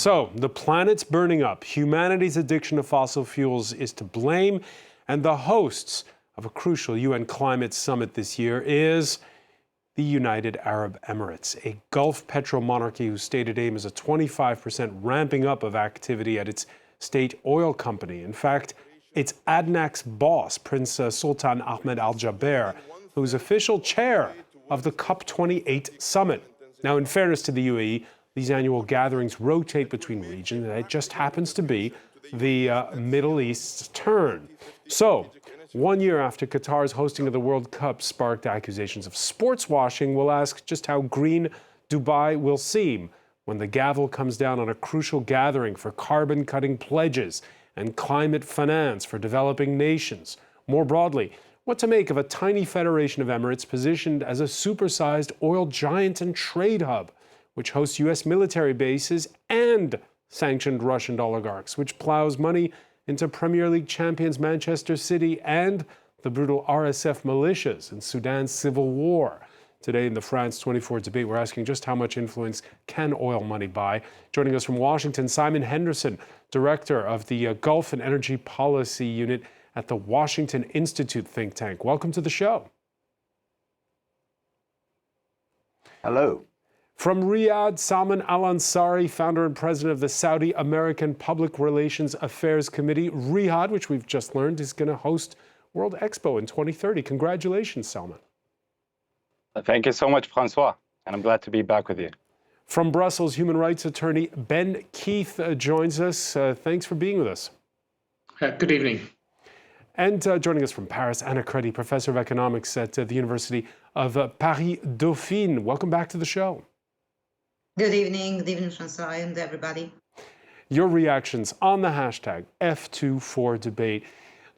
So, the planet's burning up. Humanity's addiction to fossil fuels is to blame. And the hosts of a crucial UN climate summit this year is the United Arab Emirates, a Gulf petromonarchy whose stated aim is a 25% ramping up of activity at its state oil company. In fact, it's ADNOC's boss, Prince Sultan Ahmed Al Jaber, who's official chair of the COP28 summit. Now, in fairness to the UAE, these annual gatherings rotate between regions, and it just happens to be the Middle East's turn. So, 1 year after Qatar's hosting of the World Cup sparked accusations of sports washing, we'll ask just how green Dubai will seem when the gavel comes down on a crucial gathering for carbon-cutting pledges and climate finance for developing nations. More broadly, what to make of a tiny federation of emirates positioned as a supersized oil giant and trade hub, which hosts U.S. military bases and sanctioned Russian oligarchs, which plows money into Premier League champions Manchester City and the brutal RSF militias in Sudan's civil war. Today in the France 24 debate, we're asking just how much influence can oil money buy? Joining us from Washington, Simon Henderson, director of the Gulf and Energy Policy Unit at the Washington Institute think tank. Welcome to the show. Hello. From Riyadh, Salman Al-Ansari, founder and president of the Saudi American Public Relations Affairs Committee. Riyadh, which we've just learned, is going to host World Expo in 2030. Congratulations, Salman. Thank you so much, Francois, and I'm glad to be back with you. From Brussels, human rights attorney Ben Keith joins us. Thanks for being with us. Good evening. And joining us from Paris, Anna Credi, professor of economics at the University of Paris-Dauphine. Welcome back to the show. Good evening, Francois, and everybody. Your reactions on the hashtag F24debate.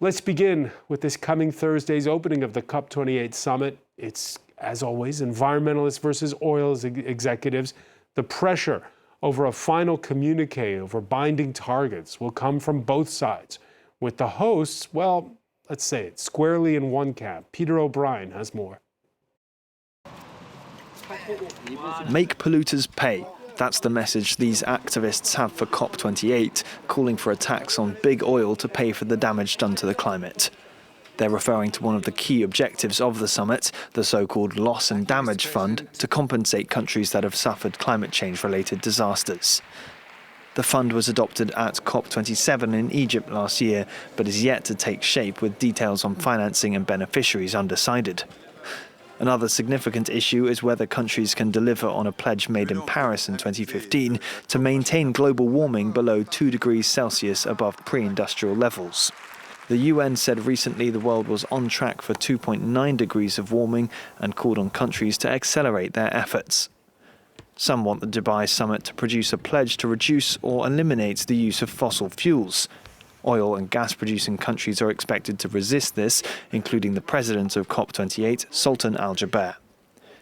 Let's begin with this coming Thursday's opening of the COP28 summit. It's, as always, environmentalists versus oil executives. The pressure over a final communique over binding targets will come from both sides. With the hosts, well, let's say it, squarely in one camp. Peter O'Brien has more. Make polluters pay. That's the message these activists have for COP28, calling for a tax on big oil to pay for the damage done to the climate. They're referring to one of the key objectives of the summit, the so-called Loss and Damage Fund, to compensate countries that have suffered climate change-related disasters. The fund was adopted at COP27 in Egypt last year, but is yet to take shape, with details on financing and beneficiaries undecided. Another significant issue is whether countries can deliver on a pledge made in Paris in 2015 to maintain global warming below 2 degrees Celsius above pre-industrial levels. The UN said recently the world was on track for 2.9 degrees of warming and called on countries to accelerate their efforts. Some want the Dubai summit to produce a pledge to reduce or eliminate the use of fossil fuels. Oil and gas-producing countries are expected to resist this, including the president of COP28, Sultan Al Jaber.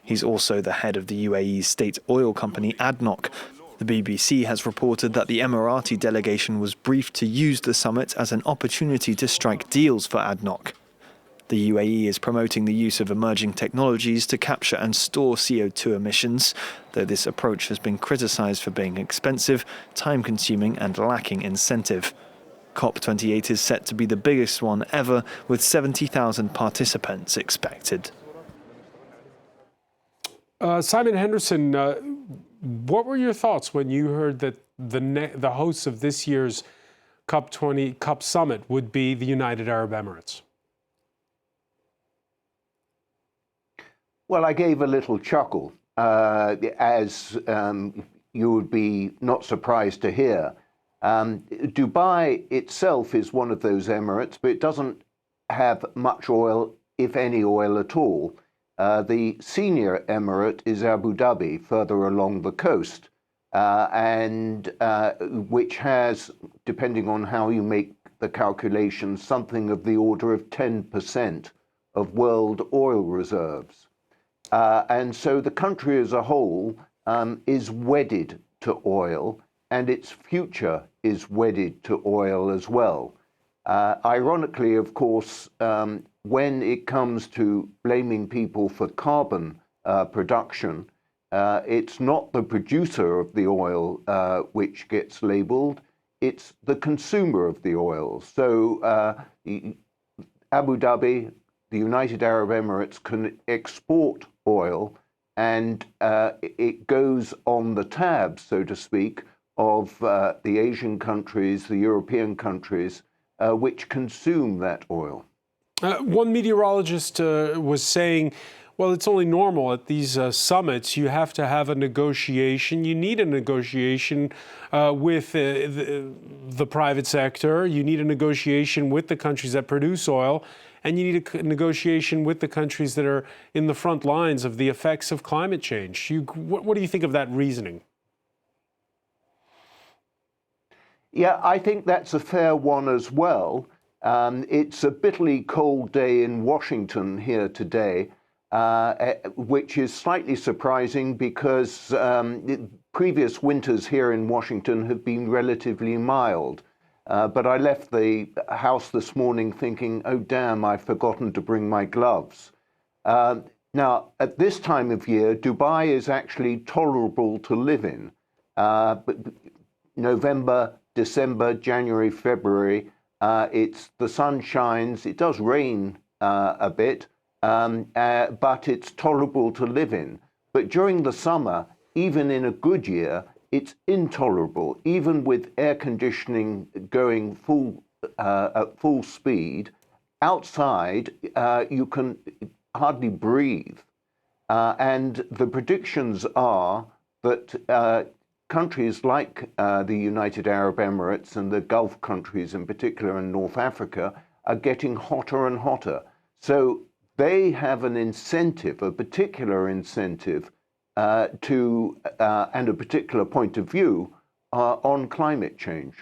He's also the head of the UAE's state oil company ADNOC. The BBC has reported that the Emirati delegation was briefed to use the summit as an opportunity to strike deals for ADNOC. The UAE is promoting the use of emerging technologies to capture and store CO2 emissions, though this approach has been criticised for being expensive, time-consuming and lacking incentive. COP28 is set to be the biggest one ever, with 70,000 participants expected. Simon Henderson, what were your thoughts when you heard that the hosts of this year's COP summit would be the United Arab Emirates? Well, I gave a little chuckle, as you would be not surprised to hear. Dubai itself is one of those emirates, but it doesn't have much oil, if any oil at all. The senior emirate is Abu Dhabi, further along the coast, and which has, depending on how you make the calculations, something of the order of 10% of world oil reserves. And so the country as a whole is wedded to oil, and its future is wedded to oil as well. Ironically, of course, when it comes to blaming people for carbon production, It's not the producer of the oil which gets labeled, it's the consumer of the oil. So Abu Dhabi, the United Arab Emirates, can export oil, and it goes on the tab, so to speak, of the Asian countries, the European countries, which consume that oil. One meteorologist was saying, well, it's only normal at these summits. You have to have a negotiation. You need a negotiation with the private sector. You need a negotiation with the countries that produce oil. And you need a negotiation with the countries that are in the front lines of the effects of climate change. What do you think of that reasoning? Yeah, I think that's a fair one as well. It's a bitterly cold day in Washington here today, which is slightly surprising because previous winters here in Washington have been relatively mild. But I left the house this morning thinking, oh, damn, I've forgotten to bring my gloves. Now, at this time of year, Dubai is actually tolerable to live in. But November, December, January, February, the sun shines. It does rain a bit, but it's tolerable to live in. But during the summer, even in a good year, it's intolerable. Even with air conditioning going at full speed, outside you can hardly breathe. And the predictions are that countries like the United Arab Emirates and the Gulf countries in particular, and North Africa, are getting hotter and hotter. So they have an incentive, a particular incentive, and a particular point of view on climate change.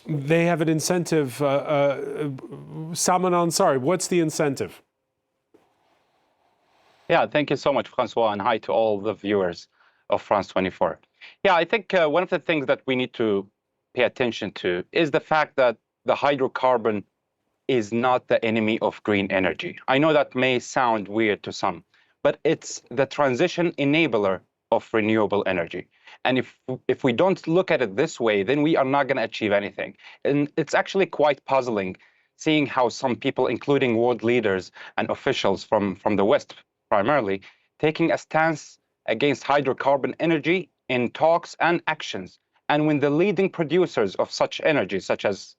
They have an incentive. Salman Ansari, what's the incentive? Yeah, thank you so much, Francois, and hi to all the viewers of France 24. Yeah, I think one of the things that we need to pay attention to is the fact that the hydrocarbon is not the enemy of green energy. I know that may sound weird to some, but it's the transition enabler of renewable energy. And if we don't look at it this way, then we are not going to achieve anything. And it's actually quite puzzling seeing how some people, including world leaders and officials from the West primarily, taking a stance against hydrocarbon energy in talks and actions. And when the leading producers of such energy, such as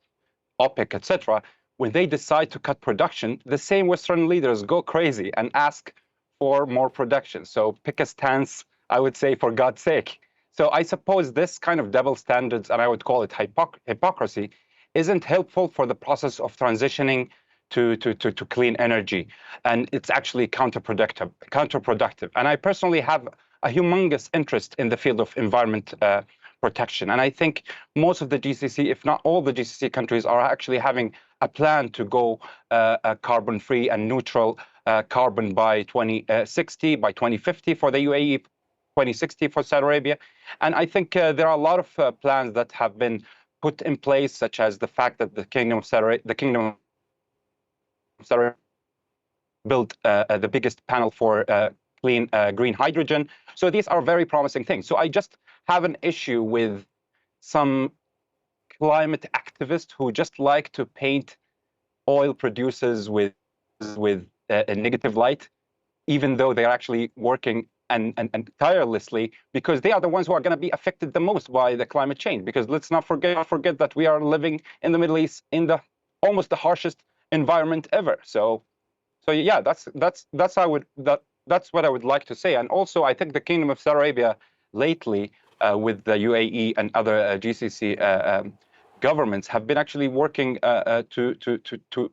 OPEC, etc., when they decide to cut production, the same Western leaders go crazy and ask for more production. So pick a stance, I would say, for God's sake. So I suppose this kind of double standards, and I would call it hypocrisy, isn't helpful for the process of transitioning to clean energy. And it's actually counterproductive. And I personally have a humongous interest in the field of environment protection. And I think most of the GCC, if not all the GCC countries, are actually having a plan to go carbon-free and neutral carbon by 2060, by 2050 for the UAE, 2060 for Saudi Arabia. And I think there are a lot of plans that have been put in place, such as the fact that the Kingdom of Saudi Arabia built the biggest panel for clean green hydrogen. So these are very promising things. So I just have an issue with some climate activists who just like to paint oil producers with a negative light, even though they're actually working and tirelessly, because they are the ones who are going to be affected the most by the climate change. Because let's not forget that we are living in the Middle East in the almost the harshest environment ever. So yeah, that's what I would like to say. And also, I think the Kingdom of Saudi Arabia lately, with the UAE and other GCC governments, have been actually working to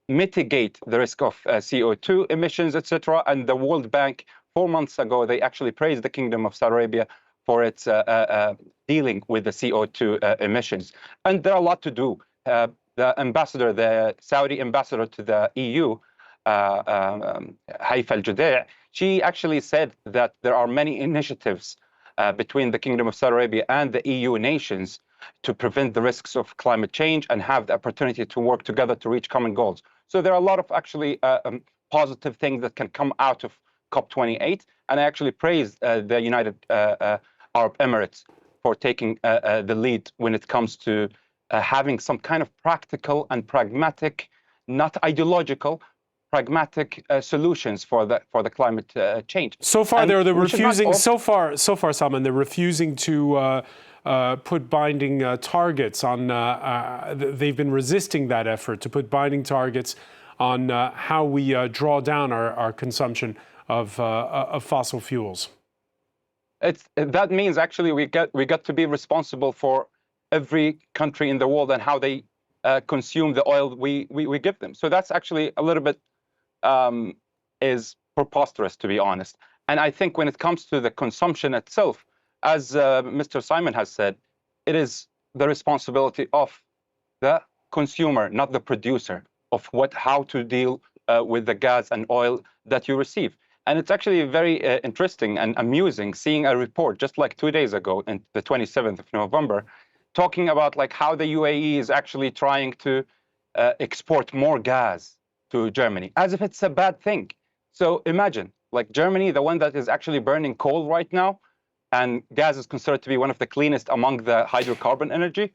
mitigate the risk of CO2 emissions, etc. And the World Bank, 4 months ago, they actually praised the Kingdom of Saudi Arabia for its dealing with the CO2 emissions. And there are a lot to do. The Saudi ambassador to the EU, Haifa al-Judai, she actually said that there are many initiatives between the Kingdom of Saudi Arabia and the EU nations to prevent the risks of climate change and have the opportunity to work together to reach common goals. So there are a lot of actually positive things that can come out of COP28, and I actually praised the United Arab Emirates for taking the lead when it comes to having some kind of practical and pragmatic, not ideological, pragmatic solutions for the climate change. So far, And they're we should not refusing. also- So far, Salman, they're refusing to put binding targets on. They've been resisting that effort to put binding targets on how we draw down our consumption of fossil fuels. That means actually we got to be responsible for every country in the world and how they consume the oil we give them. So that's actually a little bit is preposterous, to be honest. And I think when it comes to the consumption itself, as Mr. Simon has said, it is the responsibility of the consumer, not the producer, of how to deal with the gas and oil that you receive. And it's actually very interesting and amusing seeing a report just like 2 days ago, on the 27th of November, talking about like how the UAE is actually trying to export more gas to Germany, as if it's a bad thing. So imagine, like Germany, the one that is actually burning coal right now, and gas is considered to be one of the cleanest among the hydrocarbon energy.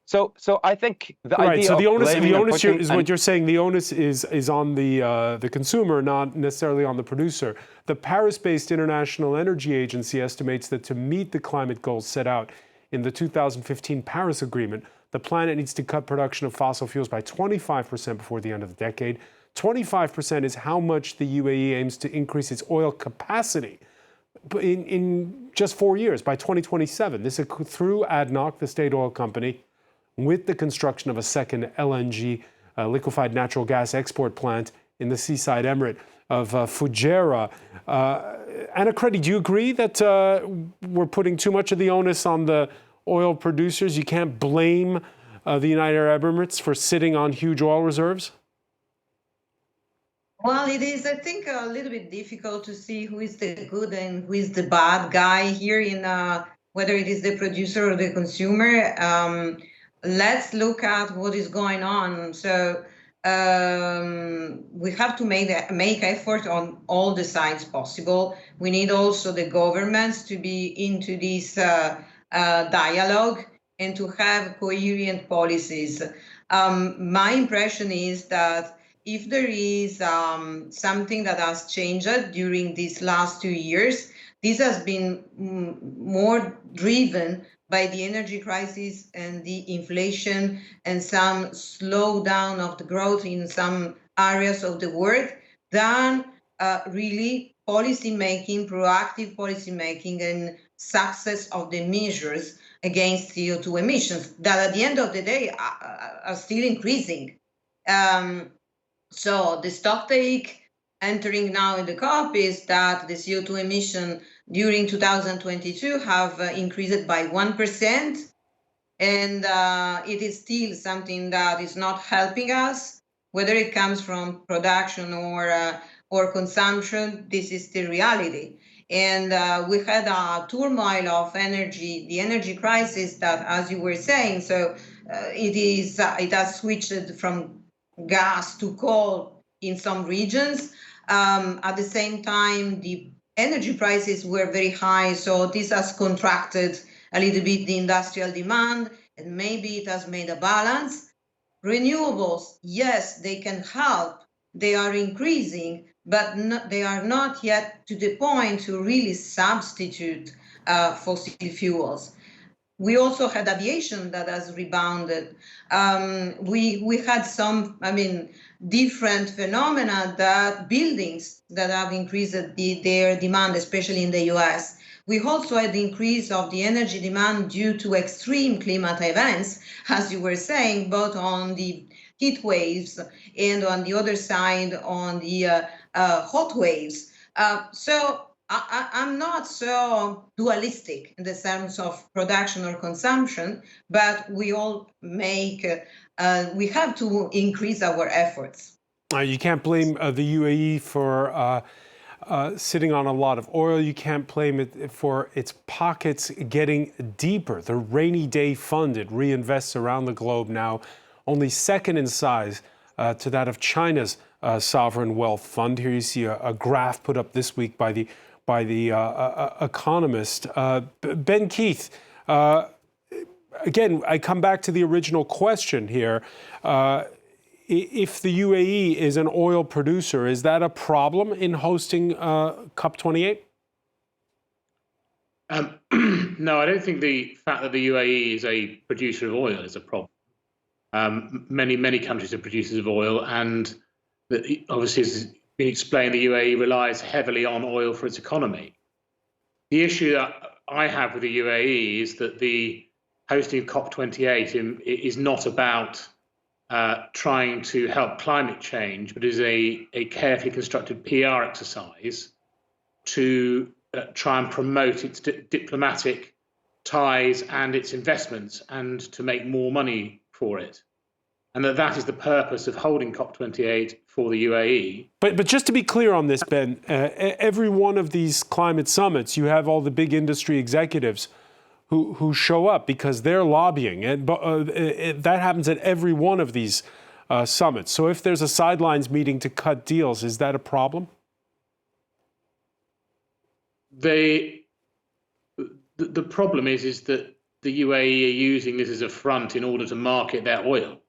So I think the idea So the of onus blaming is what you're saying. The onus is on the consumer, not necessarily on the producer. The Paris-based International Energy Agency estimates that to meet the climate goals set out in the 2015 Paris Agreement, the planet needs to cut production of fossil fuels by 25% before the end of the decade. 25% is how much the UAE aims to increase its oil capacity in just 4 years, by 2027. This is through ADNOC, the state oil company, with the construction of a second LNG, liquefied natural gas export plant in the seaside emirate of Fujairah. Anna Credi, do you agree that we're putting too much of the onus on the oil producers? You can't blame the United Arab Emirates for sitting on huge oil reserves? Well, it is, I think, a little bit difficult to see who is the good and who is the bad guy here in whether it is the producer or the consumer. Let's look at what is going on. So we have to make effort on all the sides possible. We need also the governments to be into this dialogue and to have coherent policies. My impression is that if there is something that has changed during these last 2 years, this has been more driven by the energy crisis and the inflation and some slowdown of the growth in some areas of the world than really policy making, proactive policy making, and success of the measures against CO2 emissions that at the end of the day are still increasing. So the stocktake entering now in the COP is that the CO2 emission during 2022 have increased by 1%. And it is still something that is not helping us, whether it comes from production or consumption. This is the reality. And we had a turmoil of energy, the energy crisis that, as you were saying, so it has switched from gas to coal in some regions. At the same time, the energy prices were very high, so this has contracted a little bit the industrial demand, and maybe it has made a balance. Renewables, yes, they can help. They are increasing, but they are not yet to the point to really substitute fossil fuels. We also had aviation that has rebounded. We had some, different phenomena that buildings that have increased their demand, especially in the US. We also had the increase of the energy demand due to extreme climate events, as you were saying, both on the heat waves and on the other side on the hot waves. So I'm not so dualistic in the sense of production or consumption, but we all we have to increase our efforts. You can't blame the UAE for sitting on a lot of oil. You can't blame it for its pockets getting deeper. The rainy day fund it reinvests around the globe now, only second in size to that of China's sovereign wealth fund. Here you see a graph put up this week by the Economist. Ben Keith, again, I come back to the original question here. If the UAE is an oil producer, is that a problem in hosting COP28? No, I don't think the fact that the UAE is a producer of oil is a problem. Many countries are producers of oil, and obviously, as has been explained, the UAE relies heavily on oil for its economy. The issue that I have with the UAE is that the hosting of COP28 is not about trying to help climate change, but is a carefully constructed PR exercise to try and promote its diplomatic ties and its investments, and to make more money for it. And that is the purpose of holding COP28 for the UAE. But just to be clear on this, Ben, every one of these climate summits, you have all the big industry executives who show up because they're lobbying. And that happens at every one of these summits. So if there's a sidelines meeting to cut deals, is that a problem? The problem is that the UAE are using this as a front in order to market their oil,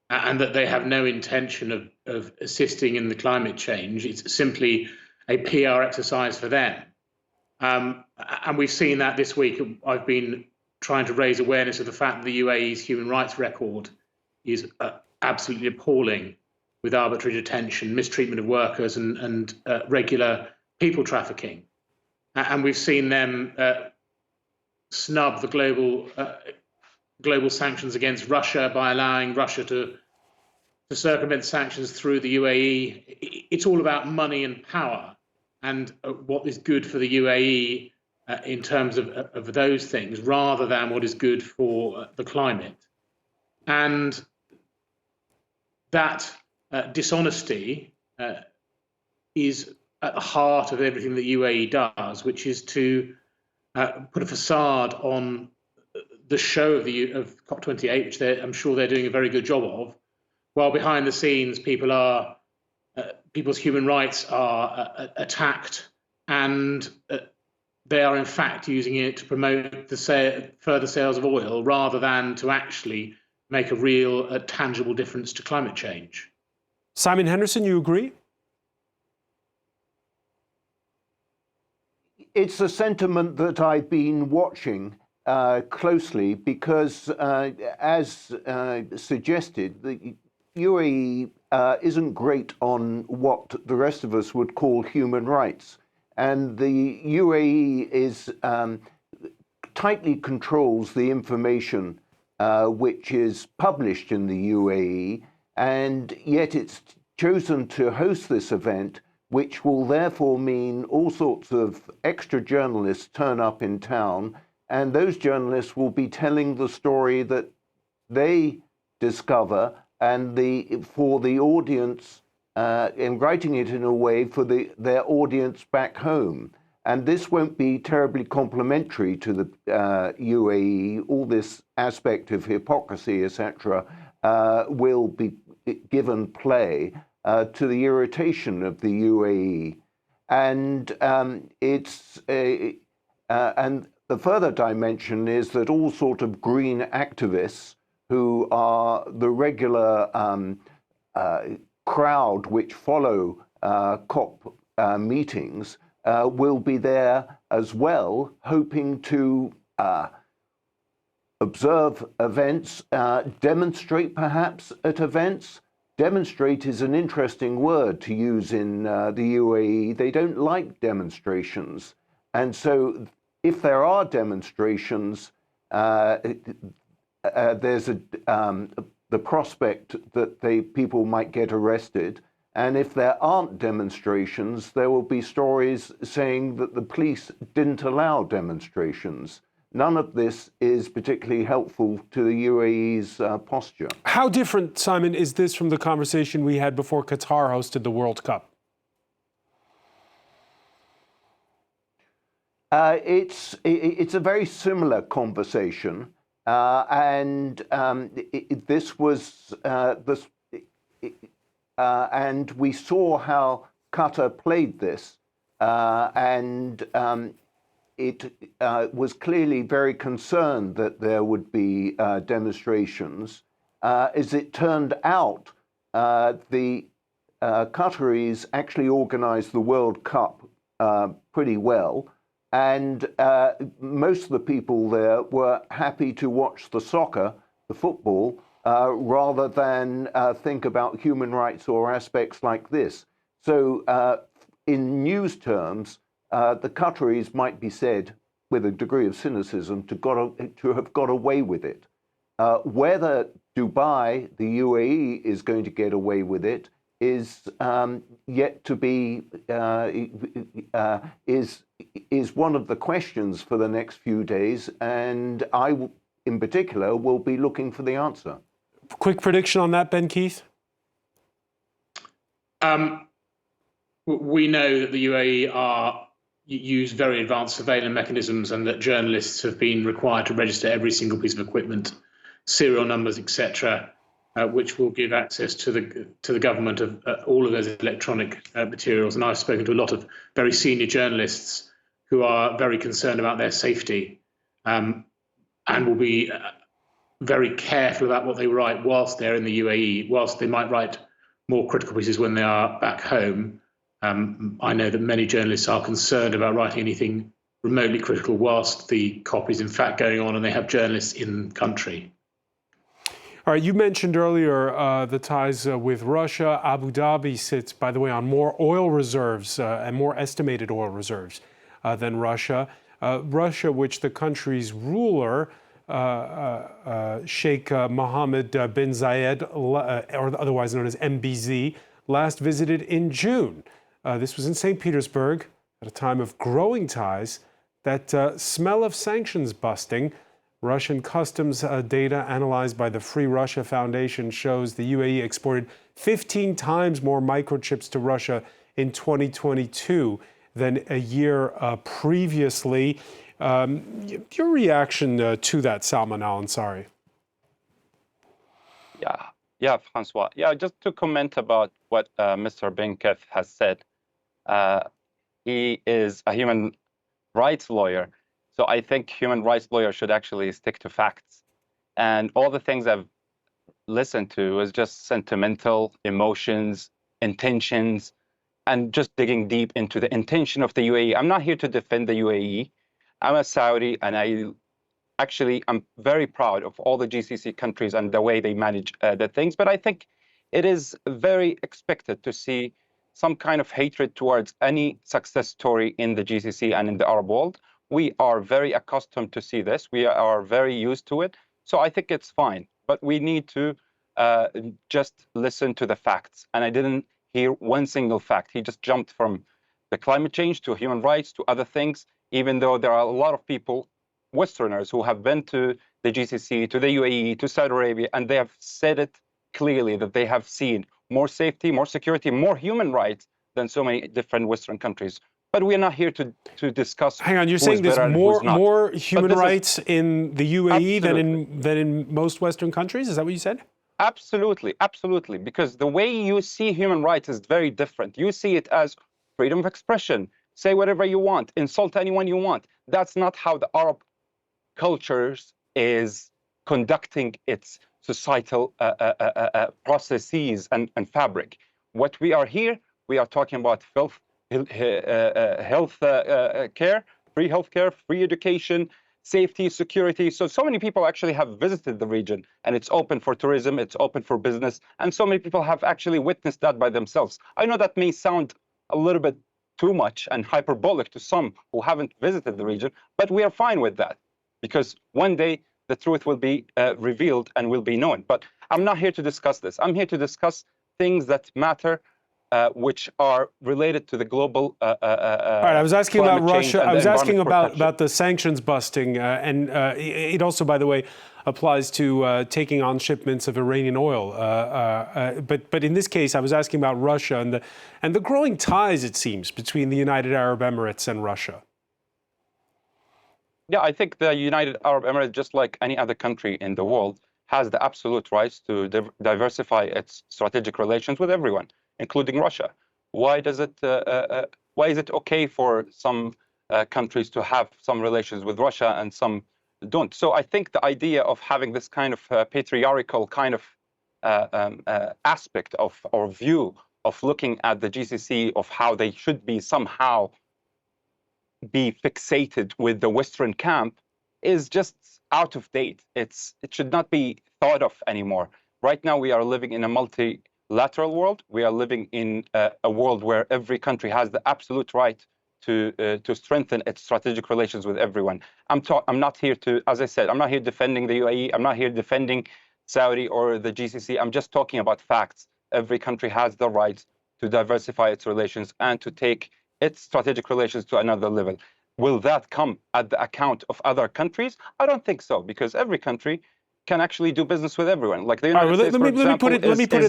and that they have no intention of assisting in the climate change. It's simply a PR exercise for them. And we've seen that this week. I've been trying to raise awareness of the fact that the UAE's human rights record is absolutely appalling, with arbitrary detention, mistreatment of workers, and regular people trafficking. And we've seen them snub the global sanctions against Russia by allowing Russia to circumvent sanctions through the UAE. It's all about money and power, and what is good for the UAE in terms of those things, rather than what is good for the climate. And that dishonesty is at the heart of everything that UAE does, which is to put a facade on the show of COP28, which I'm sure they're doing a very good job of, while behind the scenes people's human rights are attacked, and they are in fact using it to promote the further sales of oil, rather than to actually make a real tangible difference to climate change. Simon Henderson, you agree? It's a sentiment that I've been watching closely because, as suggested, the UAE isn't great on what the rest of us would call human rights. And the UAE is tightly controls the information which is published in the UAE, and yet it's chosen to host this event, which will therefore mean all sorts of extra journalists turn up in town, and those journalists will be telling the story that they discover, and for the audience, and writing it in a way for their audience back home. And this won't be terribly complimentary to the UAE. All this aspect of hypocrisy, etc., will be given play to the irritation of the UAE. And and the further dimension is that all sort of green activists who are the regular crowd which follow COP meetings will be there as well, hoping to observe events, demonstrate perhaps at events. Demonstrate is an interesting word to use in the UAE. They don't like demonstrations. And so if there are demonstrations, there's the prospect that people might get arrested. And if there aren't demonstrations, there will be stories saying that the police didn't allow demonstrations. None of this is particularly helpful to the UAE's posture. How different, Simon, is this from the conversation we had before Qatar hosted the World Cup? It's a very similar conversation, and this was and we saw how Qatar played this, and it was clearly very concerned that there would be demonstrations. As it turned out, the Qataris actually organized the World Cup pretty well, and most of the people there were happy to watch the soccer, the football, rather than think about human rights or aspects like this. So in news terms, the Qataris might be said, with a degree of cynicism, to have got away with it. Whether Dubai, the UAE, is going to get away with it is yet to be, is one of the questions for the next few days, and I, in particular, will be looking for the answer. Quick prediction on that, Ben Keith? We know that the UAE use very advanced surveillance mechanisms, and that journalists have been required to register every single piece of equipment, serial numbers, etc., which will give access to the government of all of those electronic materials. And I've spoken to a lot of very senior journalists who are very concerned about their safety, and will be very careful about what they write whilst they're in the UAE. Whilst they might write more critical pieces when they are back home, I know that many journalists are concerned about writing anything remotely critical whilst the COP is in fact going on and they have journalists in country. All right, you mentioned earlier the ties with Russia. Abu Dhabi sits, by the way, on more oil reserves and more estimated oil reserves than Russia. Russia, which the country's ruler, Sheikh Mohammed bin Zayed, or otherwise known as MBZ, last visited in June. This was in St. Petersburg at a time of growing ties that smell of sanctions busting. Russian customs data analyzed by the Free Russia Foundation shows the UAE exported 15 times more microchips to Russia in 2022 than a year previously. Your reaction to that, Salman Al-Ansari? Yeah, Francois. Yeah, just to comment about what Mr. Benketh has said. He is a human rights lawyer. So I think human rights lawyers should actually stick to facts. And all the things I've listened to is just sentimental emotions, intentions, and just digging deep into the intention of the UAE. I'm not here to defend the UAE. I'm a Saudi, and I'm very proud of all the GCC countries and the way they manage the things. But I think it is very expected to see some kind of hatred towards any success story in the GCC and in the Arab world. We are very accustomed to see this. We are very used to it. So I think it's fine. But we need to just listen to the facts. And I didn't hear one single fact. He just jumped from the climate change to human rights to other things, even though there are a lot of people, Westerners, who have been to the GCC, to the UAE, to Saudi Arabia, and they have said it clearly that they have seen more safety, more security, more human rights than so many different Western countries. But we're not here to discuss. Hang on, you're saying there's more human rights in the UAE than in most Western countries? Is that what you said? Absolutely, absolutely. Because the way you see human rights is very different. You see it as freedom of expression, say whatever you want, insult anyone you want. That's not how the Arab cultures is conducting its societal processes and fabric. What we are here, we are talking about health care, free healthcare, free education, safety, security. So many people actually have visited the region, and it's open for tourism, it's open for business, and so many people have actually witnessed that by themselves. I know that may sound a little bit too much and hyperbolic to some who haven't visited the region, but we are fine with that, because one day the truth will be revealed and will be known. But I'm not here to discuss this. I'm here to discuss things that matter, which are related to the global all right, I was asking about Russia. I was asking about the sanctions busting, and it also, by the way, applies to taking on shipments of Iranian oil. But in this case, I was asking about Russia and the growing ties, it seems, between the United Arab Emirates and Russia. Yeah, I think the United Arab Emirates, just like any other country in the world, has the absolute rights to diversify its strategic relations with everyone, including Russia. Why is it okay for some countries to have some relations with Russia and some don't? So I think the idea of having this kind of patriarchal kind of aspect of or view of looking at the GCC of how they should be somehow be fixated with the Western camp is just out of date. It should not be thought of anymore. Right now, we are living in a multilateral world. We are living in a world where every country has the absolute right to strengthen its strategic relations with everyone. I'm not here to, as I said, I'm not here defending the UAE. I'm not here defending Saudi or the GCC. I'm just talking about facts. Every country has the right to diversify its relations and to take its strategic relations to another level. Will that come at the account of other countries? I don't think so, because every country can actually do business with everyone. Like the United States, for example, let me put it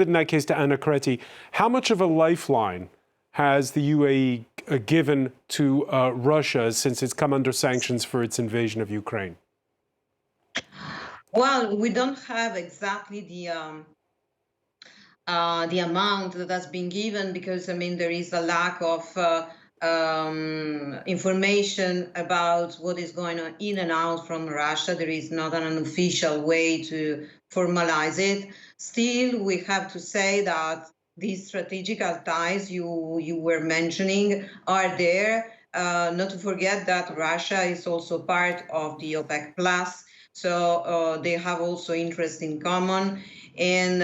in that case to Anna Kreti. How much of a lifeline has the UAE given to Russia since it's come under sanctions for its invasion of Ukraine? Well, we don't have exactly the amount that has been given because, I mean, there is a lack of information about what is going on in and out from Russia. There is not an official way to formalize it. Still, we have to say that these strategical ties you were mentioning are there. Not to forget that Russia is also part of the OPEC Plus. So they have also interest in common, and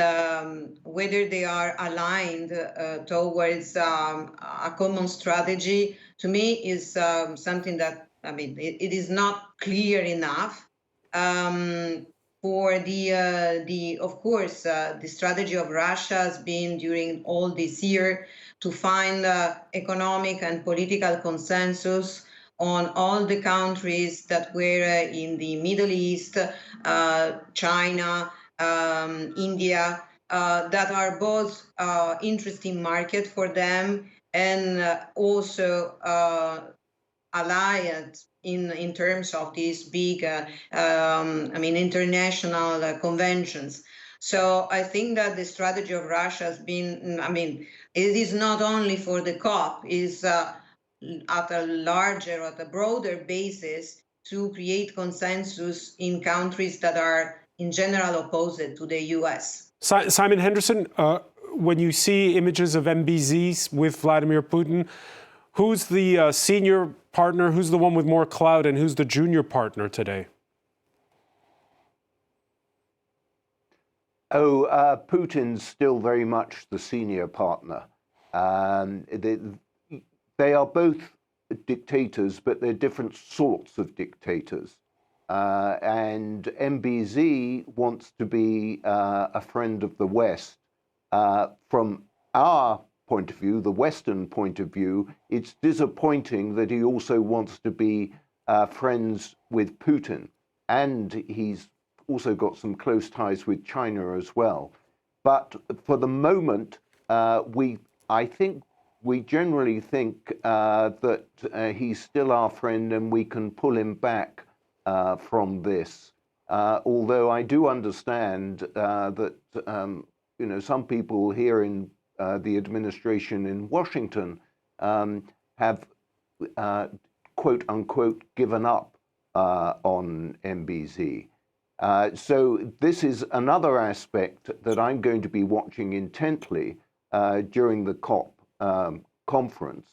whether they are aligned towards a common strategy, to me, is something that, I mean, it is not clear enough. For of course, the strategy of Russia has been during all this year to find economic and political consensus on all the countries that were in the Middle East, China, India, that are both interesting market for them and also allied in terms of these big, international conventions. So I think that the strategy of Russia has been, it is not only for the COP, is at a larger, at a broader basis to create consensus in countries that are in general opposed to the US. Simon Henderson, when you see images of MBZs with Vladimir Putin, who's the senior partner, who's the one with more clout, and who's the junior partner today? Putin's still very much the senior partner. They are both dictators, but they're different sorts of dictators. And MBZ wants to be a friend of the West. From our point of view, the Western point of view, it's disappointing that he also wants to be friends with Putin. And he's also got some close ties with China as well. But for the moment, we generally think that he's still our friend and we can pull him back from this. Although I do understand that some people here in the administration in Washington have quote unquote given up on MBZ. So this is another aspect that I'm going to be watching intently during the COP conference,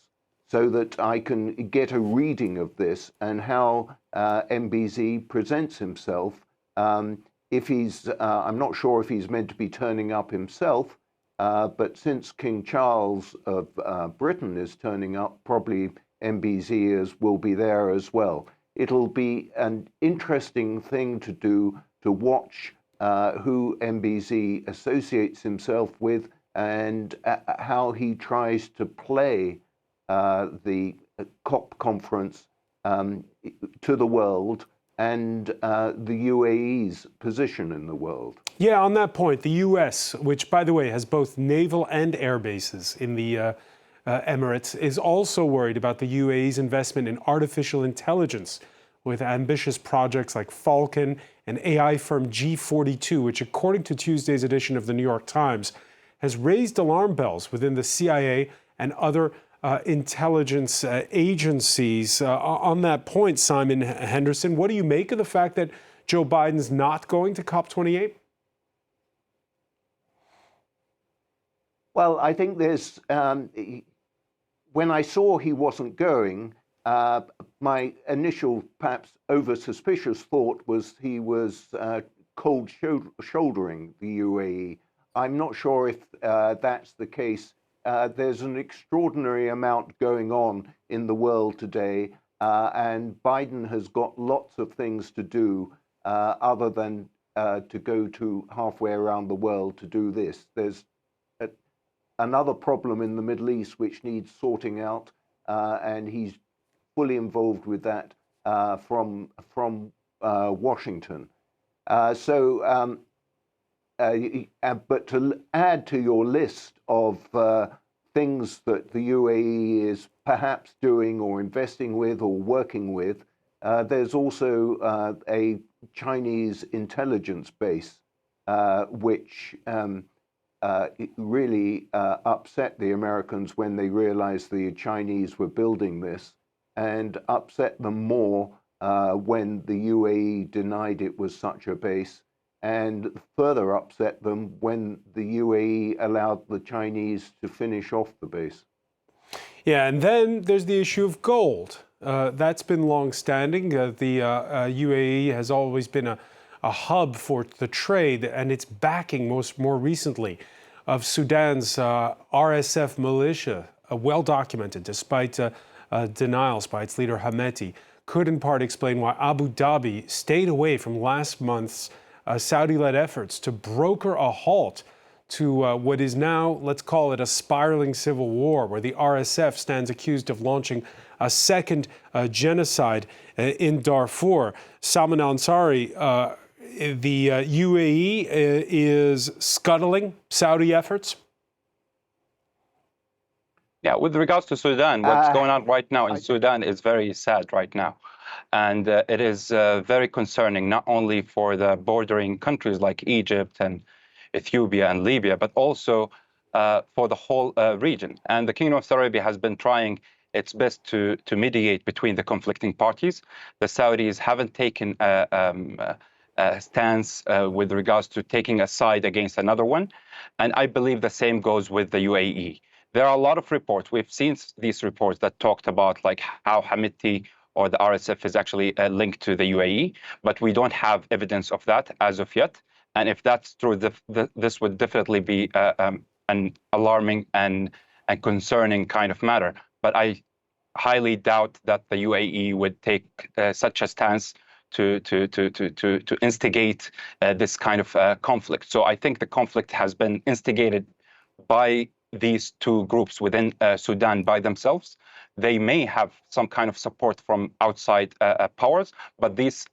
so that I can get a reading of this and how MBZ presents himself. If he's, I'm not sure if he's meant to be turning up himself, but since King Charles of Britain is turning up, probably MBZ will be there as well. It'll be an interesting thing to do, to watch who MBZ associates himself with and how he tries to play the COP conference to the world and the UAE's position in the world. Yeah, on that point, the US, which, by the way, has both naval and air bases in the Emirates, is also worried about the UAE's investment in artificial intelligence, with ambitious projects like Falcon and AI firm G42, which, according to Tuesday's edition of the New York Times, has raised alarm bells within the CIA and other intelligence agencies. On that point, Simon Henderson, what do you make of the fact that Joe Biden's not going to COP28? Well, I think there's, when I saw he wasn't going, my initial, perhaps over-suspicious thought was he was cold shouldering the UAE. I'm not sure if that's the case. There's an extraordinary amount going on in the world today, and Biden has got lots of things to do other than to go to halfway around the world to do this. There's another problem in the Middle East which needs sorting out, and he's fully involved with that from Washington. But to add to your list of things that the UAE is perhaps doing or investing with or working with, there's also a Chinese intelligence base which it really upset the Americans when they realized the Chinese were building this, and upset them more when the UAE denied it was such a base, and further upset them when the UAE allowed the Chinese to finish off the base. Yeah, and then there's the issue of gold. That's been long-standing. The UAE has always been a hub for the trade, and its backing more recently of Sudan's RSF militia, well documented despite denials by its leader Hemeti, could in part explain why Abu Dhabi stayed away from last month's Saudi-led efforts to broker a halt to what is now, let's call it, a spiraling civil war, where the RSF stands accused of launching a second genocide in Darfur. Salman Ansari, the UAE is scuttling Saudi efforts? Yeah, with regards to Sudan, what's going on right now in Sudan is very sad right now. And it is very concerning, not only for the bordering countries like Egypt and Ethiopia and Libya, but also for the whole region. And the Kingdom of Saudi Arabia has been trying its best to mediate between the conflicting parties. The Saudis haven't taken a stance with regards to taking a side against another one. And I believe the same goes with the UAE. There are a lot of reports. We've seen these reports that talked about like how Hemeti or the RSF is actually linked to the UAE, but we don't have evidence of that as of yet. And if that's true, this would definitely be an alarming and concerning kind of matter. But I highly doubt that the UAE would take such a stance to instigate this kind of conflict. So I think the conflict has been instigated by these two groups within Sudan by themselves. They may have some kind of support from outside powers, but this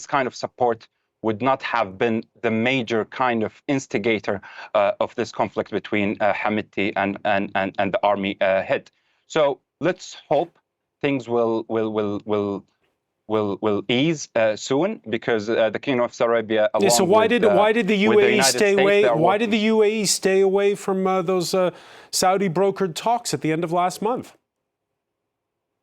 kind of support would not have been the major kind of instigator of this conflict between Hemeti and the army head. So let's hope things will ease soon, because the Kingdom of Saudi Arabia. Yeah, so why did the UAE stay away? Why did the UAE stay away from those Saudi brokered talks at the end of last month?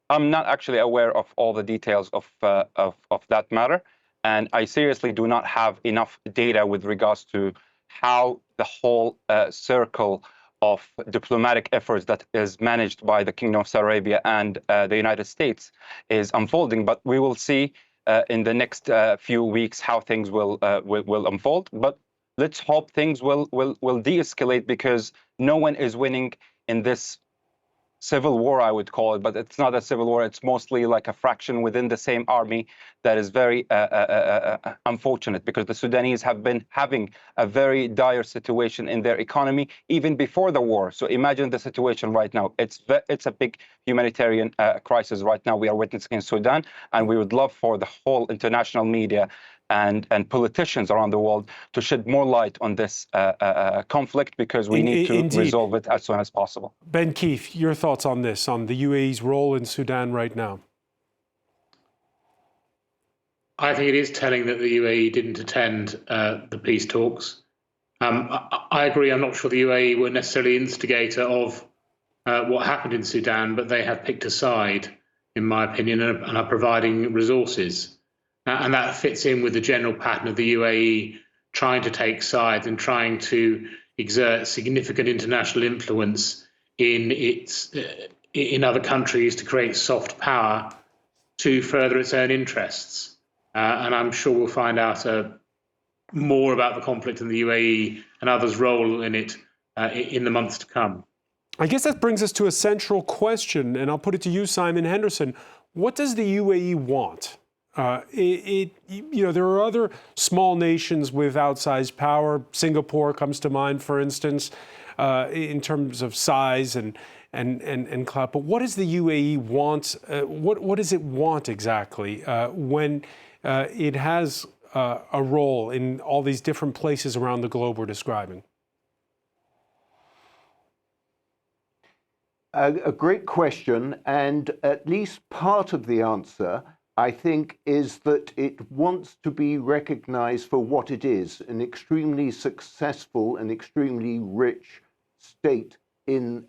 I'm not actually aware of all the details of that matter, and I seriously do not have enough data with regards to how the whole circle of diplomatic efforts that is managed by the Kingdom of Saudi Arabia and the United States is unfolding. But we will see in the next few weeks how things will unfold. But let's hope things will de-escalate, because no one is winning in this civil war, I would call it, but it's not a civil war. It's mostly like a fraction within the same army that is very unfortunate, because the Sudanese have been having a very dire situation in their economy even before the war. So imagine the situation right now. It's a big humanitarian crisis right now we are witnessing in Sudan, and we would love for the whole international media and politicians around the world to shed more light on this conflict, because we need to resolve it as soon as possible. Ben Keith, your thoughts on this, on the UAE's role in Sudan right now? I think it is telling that the UAE didn't attend the peace talks. I agree. I'm not sure the UAE were necessarily instigator of what happened in Sudan, but they have picked a side, in my opinion, and are providing resources. And that fits in with the general pattern of the UAE trying to take sides and trying to exert significant international influence in other countries to create soft power to further its own interests. And I'm sure we'll find out more about the conflict in the UAE and others' role in it in the months to come. I guess that brings us to a central question, and I'll put it to you, Simon Henderson. What does the UAE want? There are other small nations with outsized power. Singapore comes to mind, for instance, in terms of size and clout. But what does the UAE want? What does it want exactly when it has a role in all these different places around the globe we're describing? A great question, and at least part of the answer, I think, is that it wants to be recognized for what it is, an extremely successful and extremely rich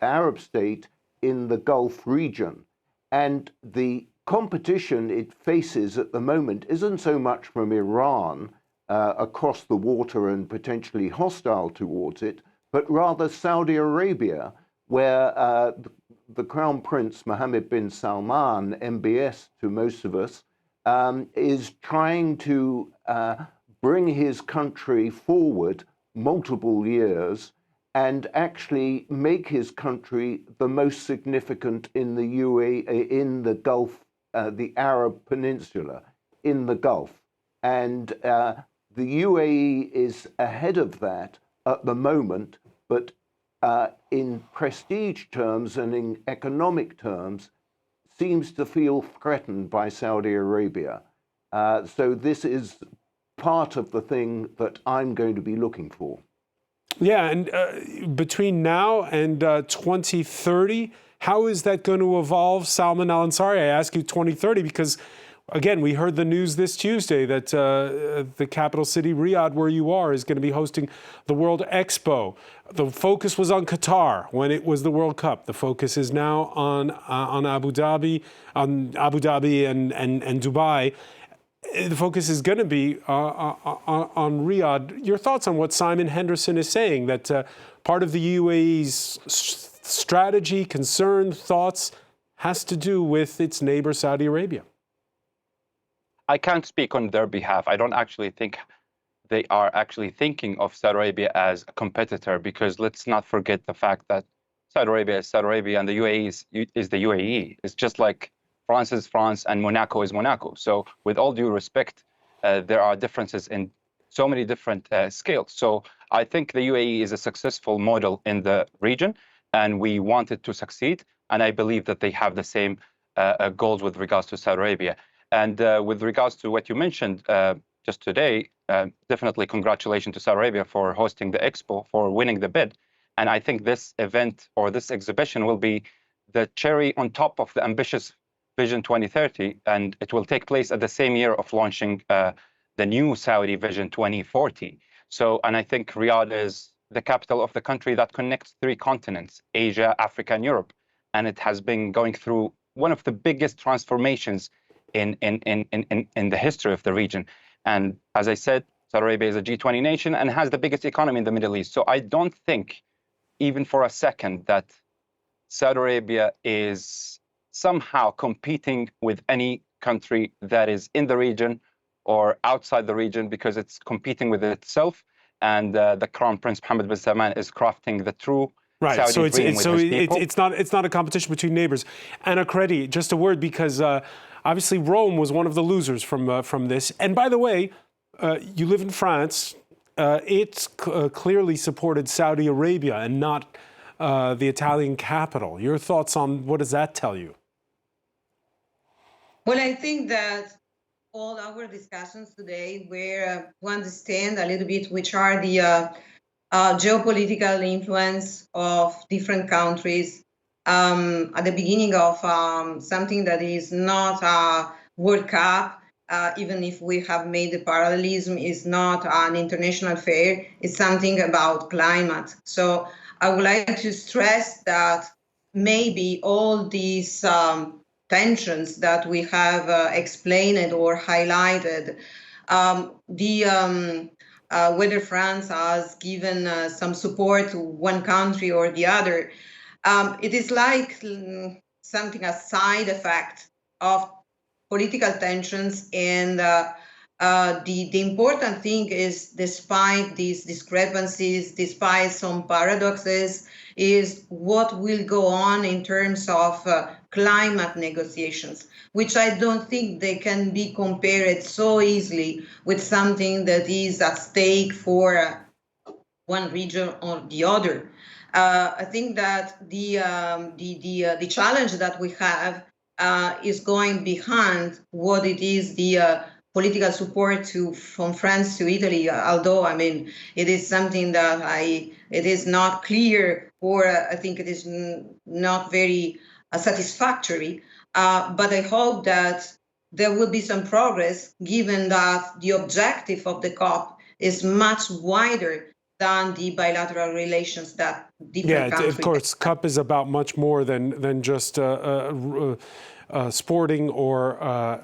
Arab state in the Gulf region. And the competition it faces at the moment isn't so much from Iran across the water and potentially hostile towards it, but rather Saudi Arabia, where the Crown Prince Mohammed bin Salman, MBS to most of us, is trying to bring his country forward multiple years and actually make his country the most significant in the UAE, in the Gulf, the Arab Peninsula, in the Gulf. And the UAE is ahead of that at the moment, but in prestige terms and in economic terms, seems to feel threatened by Saudi Arabia. So this is part of the thing that I'm going to be looking for. Yeah, and between now and 2030, how is that going to evolve, Salman Al-Ansari? I ask you 2030 because, again, we heard the news this Tuesday that the capital city, Riyadh, where you are, is going to be hosting the World Expo. The focus was on Qatar when it was the World Cup. The focus is now on Abu Dhabi, and Dubai. The focus is going to be on Riyadh. Your thoughts on what Simon Henderson is saying, that part of the UAE's strategy, concern, thoughts has to do with its neighbor, Saudi Arabia? I can't speak on their behalf. I don't actually think they are actually thinking of Saudi Arabia as a competitor, because let's not forget the fact that Saudi Arabia is Saudi Arabia and the UAE is the UAE. It's just like France is France and Monaco is Monaco. So with all due respect, there are differences in so many different scales. So I think the UAE is a successful model in the region, and we want it to succeed. And I believe that they have the same goals with regards to Saudi Arabia. And with regards to what you mentioned just today, definitely congratulations to Saudi Arabia for hosting the Expo, for winning the bid. And I think this event or this exhibition will be the cherry on top of the ambitious Vision 2030, and it will take place at the same year of launching the new Saudi Vision 2040. So, and I think Riyadh is the capital of the country that connects 3 continents, Asia, Africa, and Europe. And it has been going through one of the biggest transformations in the history of the region. And as I said, Saudi Arabia is a G20 nation and has the biggest economy in the Middle East. So I don't think, even for a second, that Saudi Arabia is somehow competing with any country that is in the region or outside the region, because it's competing with itself. And the Crown Prince Mohammed bin Salman is crafting the true Saudi dream with his people. It's not a competition between neighbors. Anna Credi, just a word, because obviously Rome was one of the losers from this. And by the way, you live in France. It's clearly supported Saudi Arabia and not the Italian capital. Your thoughts on what does that tell you? Well, I think that all our discussions today were to understand a little bit which are the geopolitical influence of different countries at the beginning of something that is not a World Cup, even if we have made the parallelism, is not an international affair. It's something about climate. So I would like to stress that maybe all these tensions that we have explained or highlighted, whether France has given some support to one country or the other, it is like something, a side effect of political tensions. And the important thing is, despite these discrepancies, despite some paradoxes, is what will go on in terms of climate negotiations, which I don't think they can be compared so easily with something that is at stake for one region or the other. I think that the challenge that we have is going behind what it is the political support from France to Italy. Although it is something that it is not clear, or I think it is not very satisfactory. But I hope that there will be some progress, given that the objective of the COP is much wider than the bilateral relations that different countries. Of course, COP is about much more than just sporting or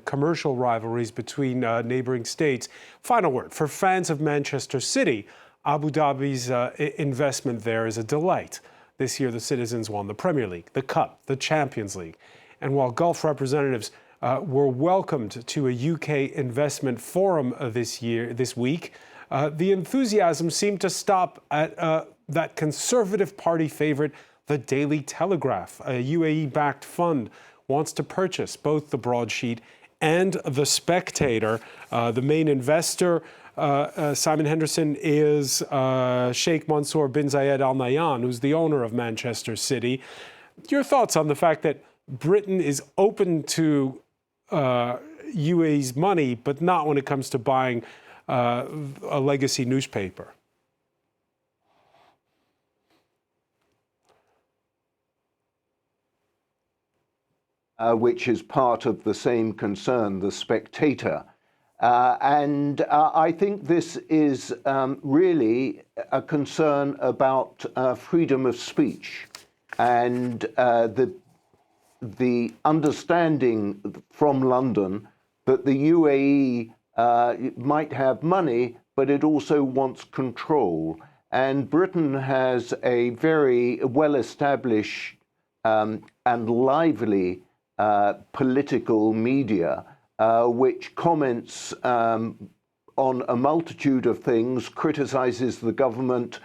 commercial rivalries between neighboring states. Final word, for fans of Manchester City, Abu Dhabi's investment there is a delight. This year, the citizens won the Premier League, the Cup, the Champions League. And while Gulf representatives were welcomed to a UK investment forum this week, the enthusiasm seemed to stop at that Conservative Party favourite, the Daily Telegraph. A UAE-backed fund wants to purchase both the Broadsheet and the Spectator. The main investor, Simon Henderson, is Sheikh Mansour bin Zayed Al Nahyan, who's the owner of Manchester City. Your thoughts on the fact that Britain is open to UAE's money, but not when it comes to buying a legacy newspaper? Which is part of the same concern, the Spectator. And I think this is really a concern about freedom of speech, and the understanding from London that the UAE might have money, but it also wants control. And Britain has a very well-established and lively political media, which comments on a multitude of things, criticizes the government,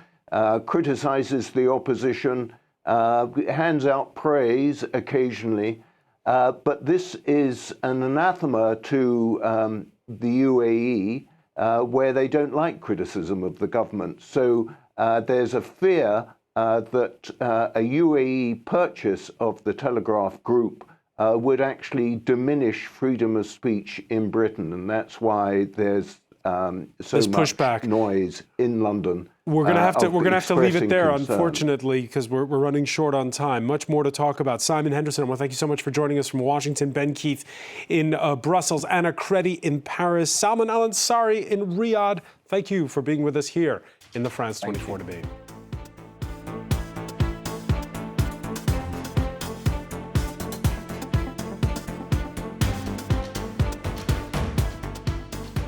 criticizes the opposition, hands out praise occasionally. But this is an anathema to the UAE, where they don't like criticism of the government. So there's a fear that a UAE purchase of the Telegraph Group would actually diminish freedom of speech in Britain, and that's why there's so much pushback. Noise in London. We're going to have to leave it there, unfortunately, because we're running short on time. Much more to talk about. Simon Henderson, I want to thank you so much for joining us from Washington. Ben Keith in Brussels, Anna Credi in Paris, Salman Al-Ansari in Riyadh. Thank you for being with us here in the France 24 debate.